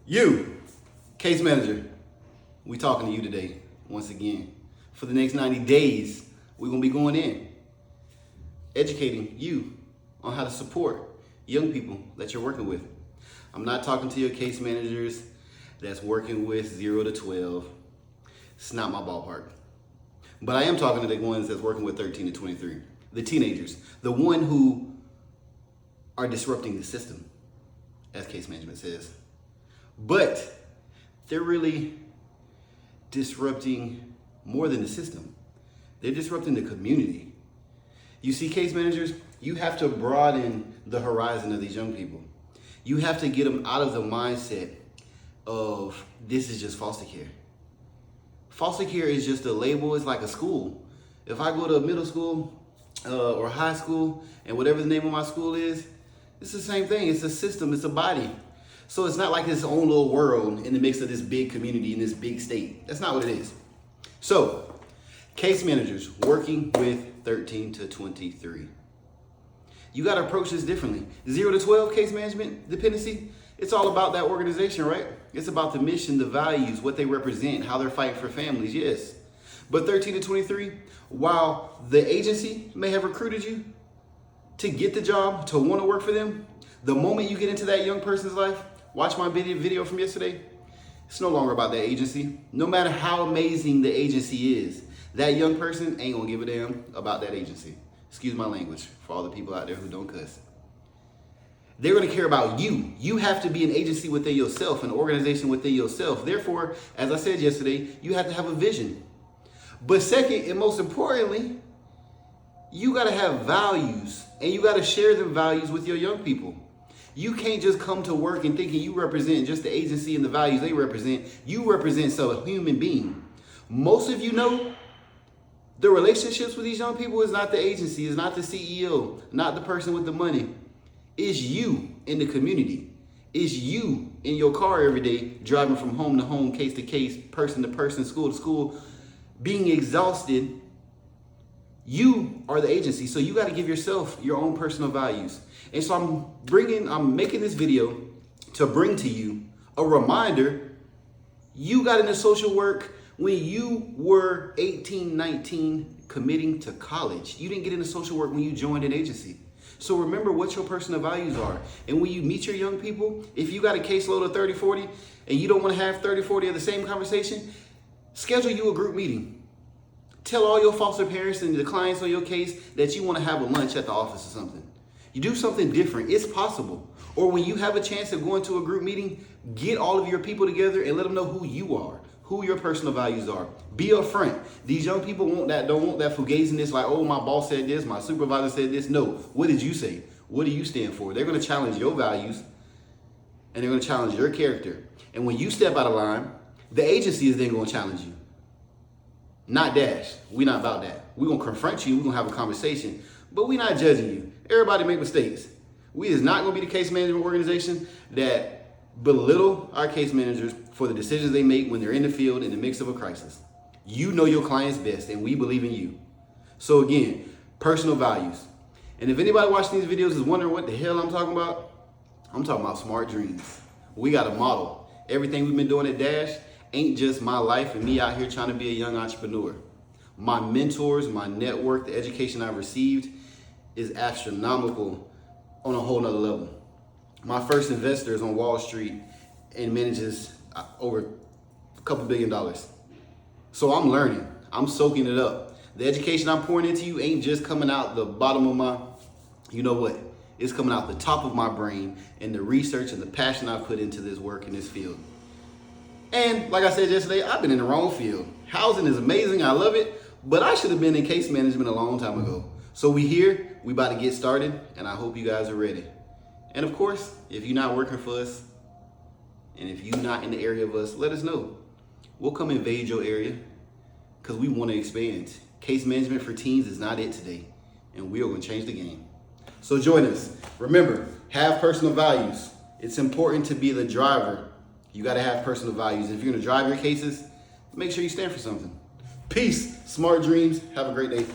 You, case manager, we talking to you today, once again. For the next 90 days, we're gonna be going in, educating you on how to support young people that you're working with. I'm not talking to your case managers that's working with 0 to 12. It's not my ballpark. But I am talking to the ones that's working with 13 to 23, the teenagers, the one who are disrupting the system, as case management says. But they're really disrupting more than the system. They're disrupting the community. You see, case managers, you have to broaden the horizon of these young people. You have to get them out of the mindset of this is just foster care. Foster care is just a label. It's like a school. If I go to middle school or high school and whatever the name of my school is, it's the same thing. It's a system. It's a body. So it's not like its own little world in the mix of this big community in this big state. That's not what it is. So, case managers working with 13 to 23. You got to approach this differently. 0 to 12 case management dependency, it's all about that organization, right? It's about the mission, the values, what they represent, how they're fighting for families, yes. But 13 to 23, while the agency may have recruited you to get the job, to want to work for them, the moment you get into that young person's life, watch my video from yesterday, it's no longer about that agency. No matter how amazing the agency is, that young person ain't gonna give a damn about that agency. Excuse my language for all the people out there who don't cuss. They're gonna care about you. You have to be an agency within yourself, an organization within yourself. Therefore, as I said yesterday, you have to have a vision. But second, and most importantly, you gotta have values, and you gotta share them values with your young people. You can't just come to work and thinking you represent just the agency and the values they represent. You represent a human being. Most of you know the relationships with these young people is not the agency, is not the CEO, not the person with the money. It's you in the community. It's you in your car every day, driving from home to home, case to case, person to person, school to school, being exhausted. You are the agency, so you got to give yourself your own personal values. And so I'm making this video to bring to you a reminder. You got into social work when you were 18, 19, committing to college. You didn't get into social work when you joined an agency. So remember what your personal values are. And when you meet your young people, if you got a caseload of 30, 40, and you don't want to have 30, 40 of the same conversation, schedule you a group meeting. Tell all your foster parents and the clients on your case that you want to have a lunch at the office or something. You do something different. It's possible. Or when you have a chance of going to a group meeting, get all of your people together and let them know who you are, who your personal values are. Be upfront. These young people don't want that fugaziness like, oh, my boss said this, my supervisor said this. No. What did you say? What do you stand for? They're going to challenge your values and they're going to challenge your character. And when you step out of line, the agency is then going to challenge you. Not Dash. We're not about that. We're going to confront you. We're going to have a conversation. But we're not judging you. Everybody make mistakes. We is not going to be the case management organization that belittle our case managers for the decisions they make when they're in the field in the mix of a crisis. You know your clients best, and we believe in you. So again, personal values. And if anybody watching these videos is wondering what the hell I'm talking about smart dreams. We got a model. Everything we've been doing at Dash ain't just my life and me out here trying to be a young entrepreneur. My mentors, my network, the education I've received is astronomical on a whole nother level. My first investor is on Wall Street and manages over a couple $1 billion. So I'm learning, I'm soaking it up. The education I'm pouring into you ain't just coming out the bottom of my, you know what? It's coming out the top of my brain and the research and the passion I put into this work in this field. And like I said yesterday, I've been in the wrong field. Housing is amazing, I love it, but I should have been in case management a long time ago. So we here, we about to get started, and I hope you guys are ready. And of course, if you're not working for us, and if you're not in the area of us, let us know. We'll come invade your area, because we want to expand. Case management for teens is not it today, and we are going to change the game. So join us. Remember, have personal values. It's important to be the driver. You got to have personal values. If you're going to drive your cases, make sure you stand for something. Peace, smart dreams. Have a great day.